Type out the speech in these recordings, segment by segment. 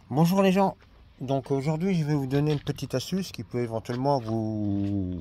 Bonjour les gens, donc aujourd'hui je vais vous donner une petite astuce qui peut éventuellement vous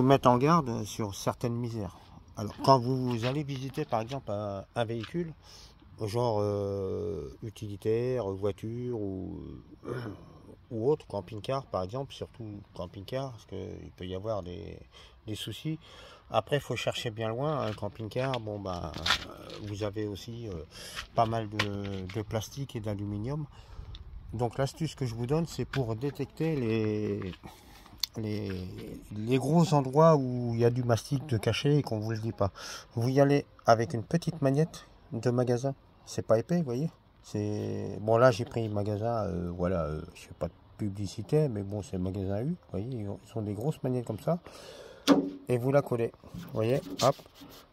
mettre en garde sur certaines misères. Alors quand vous allez visiter par exemple un véhicule, genre utilitaire, voiture ou autre, camping-car par exemple, surtout camping-car, parce qu'il peut y avoir des soucis. Après, il faut chercher bien loin, un camping-car, bon ben, vous avez aussi pas mal de plastique et d'aluminium. Donc l'astuce que je vous donne, c'est pour détecter les, les gros endroits où il y a du mastic de caché et qu'on ne vous le dit pas. Vous y allez avec une petite magnette de magasin. C'est pas épais, vous voyez. C'est bon, là j'ai pris un magasin, voilà, je fais pas de publicité, mais bon, c'est magasin U. Vous voyez, ils sont des grosses magnettes comme ça. Et vous la collez. Vous voyez, hop.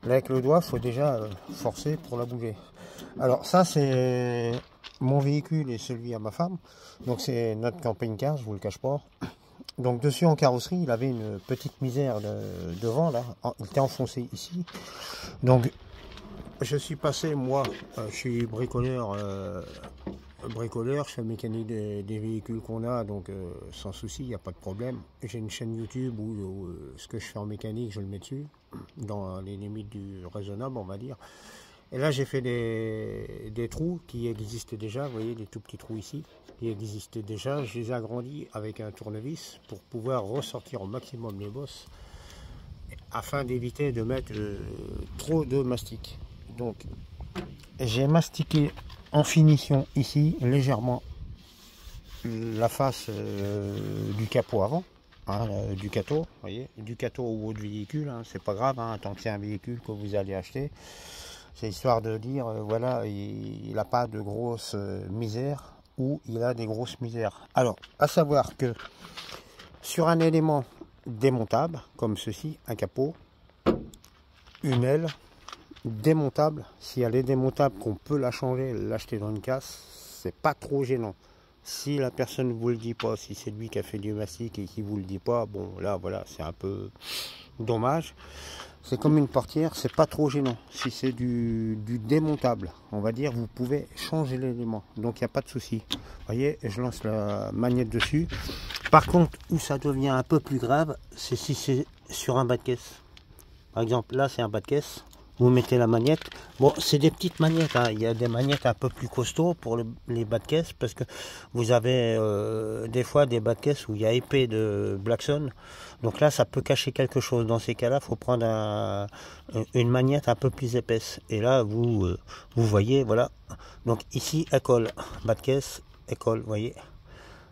Là avec le doigt, il faut déjà forcer pour la bouger. Alors ça c'est mon véhicule et celui à ma femme. Donc c'est notre camping-car, je vous le cache pas. Donc dessus en carrosserie, il avait une petite misère devant là. Il était enfoncé ici. Donc je suis passé, moi, je suis bricoleur, je fais mécanique des véhicules qu'on a, donc sans souci, il n'y a pas de problème. J'ai une chaîne YouTube où ce que je fais en mécanique, je le mets dessus, dans les limites du raisonnable, on va dire. Et là, j'ai fait des trous qui existaient déjà, vous voyez, des tout petits trous ici, qui existaient déjà. Je les ai agrandis avec un tournevis pour pouvoir ressortir au maximum les bosses, afin d'éviter de mettre trop de mastic. Donc, j'ai mastiqué en finition ici, légèrement, la face du capot avant. Hein, du cateau, voyez, du cateau ou autre véhicule, hein, c'est pas grave, hein, tant que c'est un véhicule que vous allez acheter. C'est histoire de dire, voilà, il n'a pas de grosses misères ou il a des grosses misères. Alors, à savoir que sur un élément démontable, comme ceci, un capot, une aile démontable, si elle est démontable, qu'on peut la changer, l'acheter dans une casse, c'est pas trop gênant. Si la personne ne vous le dit pas, si c'est lui qui a fait du mastic et qui vous le dit pas, bon là voilà, c'est un peu dommage. C'est comme une portière, c'est pas trop gênant. Si c'est du démontable, on va dire, vous pouvez changer l'élément. Donc il n'y a pas de souci. Vous voyez, je lance la magnette dessus. Par contre, où ça devient un peu plus grave, c'est si c'est sur un bas de caisse. Par exemple, là c'est un bas de caisse. Vous mettez la magnette. Bon, c'est des petites magnettes, hein. Il y a des magnettes un peu plus costauds pour les bas de caisse, parce que vous avez des fois des bas de caisse où il y a épais de Blackson. Donc là, ça peut cacher quelque chose. Dans ces cas-là, il faut prendre une magnette un peu plus épaisse. Et là, vous voyez, voilà. Donc ici, elle colle. Bas de caisse, elle colle, vous voyez.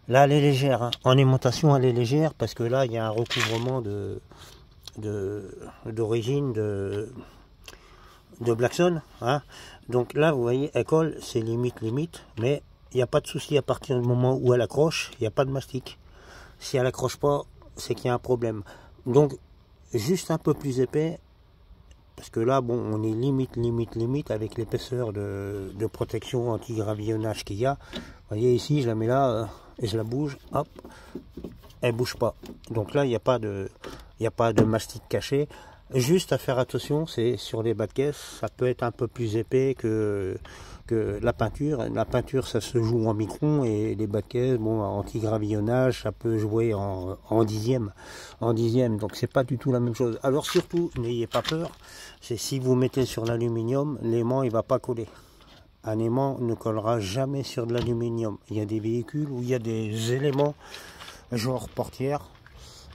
Là, elle est légère, hein. En aimantation, elle est légère, parce que là, il y a un recouvrement d'origine de Blackson, hein. Donc là vous voyez elle colle, c'est limite, mais il n'y a pas de souci à partir du moment où elle accroche, il n'y a pas de mastic. Si elle accroche pas, c'est qu'il y a un problème. Donc juste un peu plus épais, parce que là bon on est limite avec l'épaisseur de protection anti-gravillonnage qu'il y a. Vous voyez ici je la mets là et je la bouge, hop, elle bouge pas. Donc là il n'y a pas de mastic caché. Juste à faire attention, c'est sur les bas de caisse, ça peut être un peu plus épais que la peinture. La peinture, ça se joue en micron et les bas de caisse, bon, anti-gravillonnage, ça peut jouer en dixième. Donc c'est pas du tout la même chose. Alors surtout, n'ayez pas peur, c'est si vous mettez sur l'aluminium, l'aimant il va pas coller. Un aimant ne collera jamais sur de l'aluminium. Il y a des véhicules où il y a des éléments, genre portière,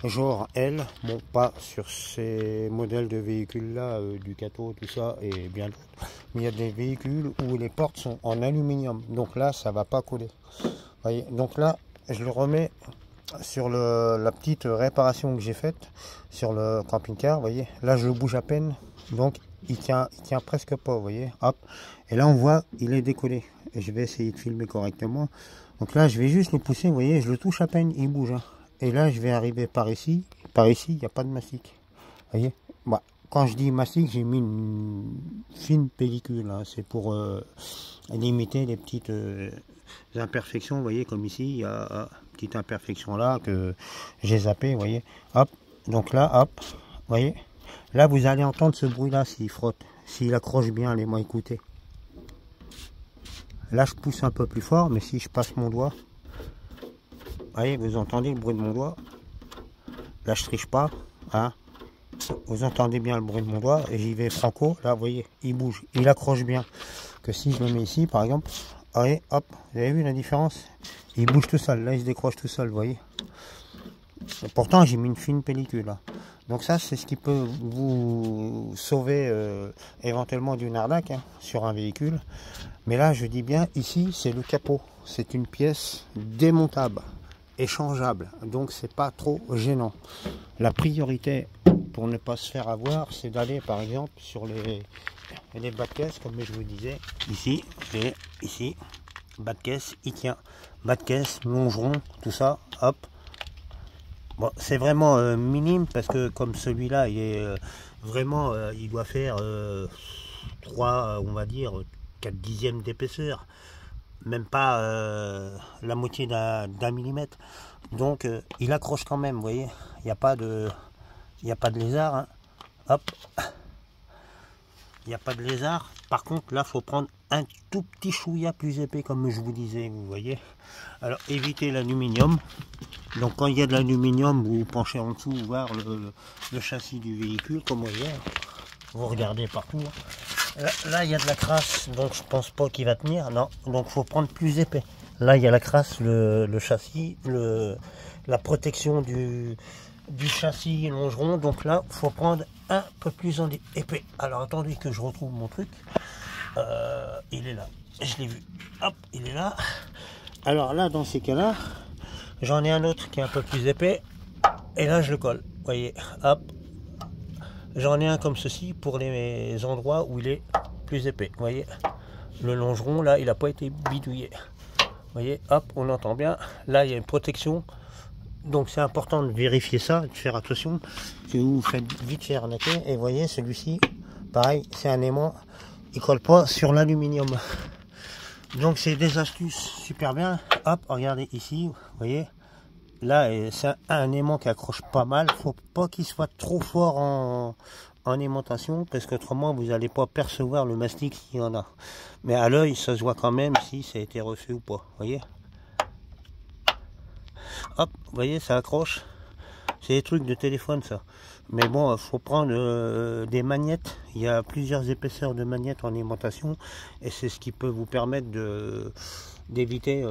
genre L, bon pas sur ces modèles de véhicules là, Ducato, tout ça et bien d'autres, mais il y a des véhicules où les portes sont en aluminium, donc là ça va pas coller. Voyez, donc là je le remets sur la petite réparation que j'ai faite sur le camping-car, voyez, là je le bouge à peine, donc il tient presque pas, vous voyez, hop, et là on voit il est décollé, et je vais essayer de filmer correctement. Donc là je vais juste le pousser, vous voyez, je le touche à peine, il bouge, hein. Et là, je vais arriver par ici, il n'y a pas de mastic. Vous voyez, bah, quand je dis mastic, j'ai mis une fine pellicule, hein. C'est pour limiter les petites imperfections. Vous voyez, comme ici, il y a une petite imperfection là que j'ai zappé, vous voyez. Hop, donc là, hop, vous voyez. Là, vous allez entendre ce bruit-là s'il frotte, s'il accroche bien les mains, écoutez. Là, je pousse un peu plus fort, mais si je passe mon doigt, vous voyez, vous entendez le bruit de mon doigt. Là, je triche pas, hein. Vous entendez bien le bruit de mon doigt, et j'y vais franco. Là, vous voyez, il bouge, il accroche bien. Que si je le mets ici, par exemple, vous voyez, hop, vous avez vu la différence? Il bouge tout seul, là, il se décroche tout seul, vous voyez. Et pourtant, j'ai mis une fine pellicule, là. Donc ça, c'est ce qui peut vous sauver éventuellement d'une arnaque, hein, sur un véhicule. Mais là, je dis bien, ici, c'est le capot. C'est une pièce démontable, échangeable. Donc, c'est pas trop gênant. La priorité, pour ne pas se faire avoir, c'est d'aller, par exemple, sur les bas de caisse, comme je vous disais. Ici, et ici, bas de caisse, il tient. Bas de caisse, longeron, tout ça, hop. Bon, c'est vraiment minime parce que comme celui-là, il est vraiment, il doit faire 3, on va dire, 4 dixièmes d'épaisseur, même pas la moitié d'un millimètre. Donc, il accroche quand même, vous voyez. Il n'y a pas de lézard, hein. Hop, il n'y a pas de lézard. Par contre, là, il faut prendre un tout petit chouïa plus épais, comme je vous disais, vous voyez. Alors, évitez l'aluminium. Donc, quand il y a de l'aluminium, vous penchez en dessous, voir le châssis du véhicule, comme vous voyez. Vous regardez partout. Là, il y a de la crasse, donc je pense pas qu'il va tenir. Non, donc il faut prendre plus épais. Là, il y a la crasse, le châssis, la protection du châssis longeron. Donc là, il faut prendre un peu plus épais. Alors, attendez que je retrouve mon truc. Il est là. Je l'ai vu. Hop, il est là. Alors là, dans ces cas-là, j'en ai un autre qui est un peu plus épais. Et là, je le colle. Vous voyez, hop. J'en ai un comme ceci pour les endroits où il est plus épais. Vous voyez, le longeron, là, il n'a pas été bidouillé. Vous voyez, hop, on entend bien. Là, il y a une protection. Donc, c'est important de vérifier ça, de faire attention. Si vous vous faites vite faire arnaquer. Et vous voyez, celui-ci, pareil, c'est un aimant. Il colle pas sur l'aluminium. Donc, c'est des astuces super bien. Hop, regardez ici, vous voyez. Là, c'est un aimant qui accroche pas mal. Faut pas qu'il soit trop fort en aimantation, parce qu'autrement, vous n'allez pas percevoir le mastic s'il y en a. Mais à l'œil, ça se voit quand même si ça a été refait ou pas. Vous voyez? Hop, vous voyez, ça accroche. C'est des trucs de téléphone, ça. Mais bon, il faut prendre des magnettes. Il y a plusieurs épaisseurs de magnettes en aimantation. Et c'est ce qui peut vous permettre d'éviter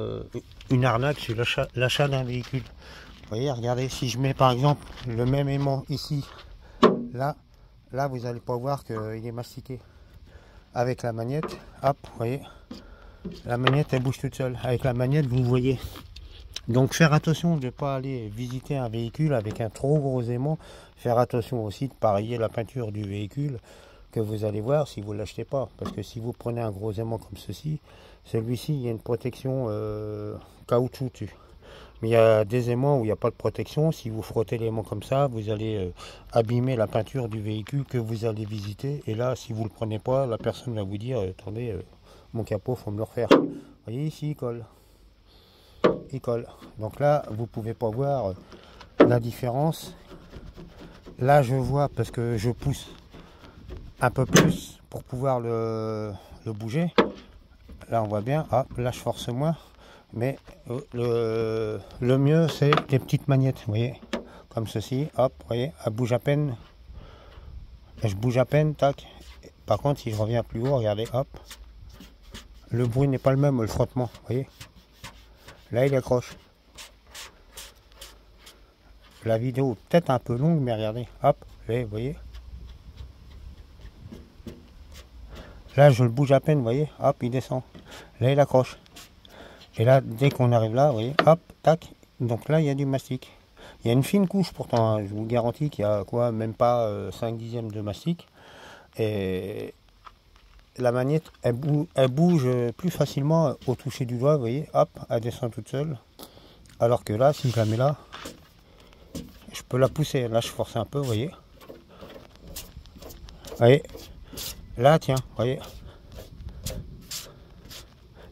une arnaque sur l'achat d'un véhicule. Vous voyez, regardez, si je mets par exemple le même aimant ici, là vous n'allez pas voir qu'il est mastiqué. Avec la magnette, hop, vous voyez, la magnette elle bouge toute seule. Avec la magnette, vous voyez. Donc faire attention de ne pas aller visiter un véhicule avec un trop gros aimant. Faire attention aussi de parier la peinture du véhicule que vous allez voir si vous ne l'achetez pas. Parce que si vous prenez un gros aimant comme ceci, celui-ci, il y a une protection caoutchouc dessus. Mais il y a des aimants où il n'y a pas de protection. Si vous frottez l'aimant comme ça, vous allez abîmer la peinture du véhicule que vous allez visiter. Et là, si vous ne le prenez pas, la personne va vous dire attendez, mon capot, il faut me le refaire. Vous voyez ici, il colle. Il colle. Donc là, vous ne pouvez pas voir la différence. Là, je vois parce que je pousse un peu plus pour pouvoir le bouger. Là, on voit bien. Hop, là, je force moins. Mais le mieux, c'est des petites magnettes. Vous voyez, comme ceci. Hop, vous voyez, elle bouge à peine. Je bouge à peine, tac. Par contre, si je reviens plus haut, regardez, hop. Le bruit n'est pas le même, le frottement. Vous voyez. Là, il accroche. La vidéo peut-être un peu longue, mais regardez, hop, vous voyez. Là, je le bouge à peine, vous voyez, hop, il descend. Là, il accroche. Et là, dès qu'on arrive là, vous voyez, hop, tac. Donc là, il y a du mastic. Il y a une fine couche pourtant, hein, je vous garantis qu'il y a quoi, même pas 5 dixièmes de mastic. Et la magnette, elle bouge plus facilement au toucher du doigt, vous voyez, hop, elle descend toute seule. Alors que là, si je la mets là, je peux la pousser. Là, je force un peu, vous voyez. Vous voyez, là, tiens, vous voyez.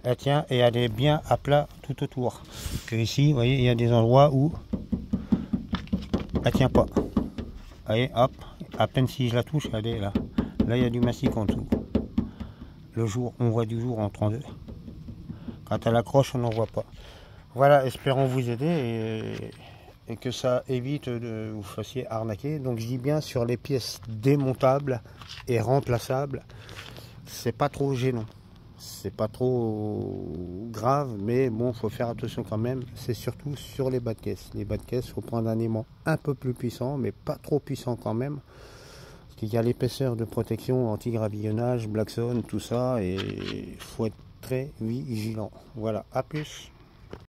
Elle tient et elle est bien à plat tout autour. Que ici, vous voyez, il y a des endroits où elle tient pas. Vous voyez, hop, à peine si je la touche, elle est là. Là, il y a du mastic en dessous. Le jour, on voit du jour en 32. Quand elle accroche, on n'en voit pas. Voilà, espérons vous aider et que ça évite de vous fassiez arnaquer. Donc je dis bien sur les pièces démontables et remplaçables, c'est pas trop gênant. C'est pas trop grave, mais bon, faut faire attention quand même. C'est surtout sur les bas de caisse. Les bas de caisse, faut prendre un aimant un peu plus puissant, mais pas trop puissant quand même. Parce qu'il y a l'épaisseur de protection anti-gravillonnage, Blackson, tout ça, et il faut être très vigilant. Voilà, à plus.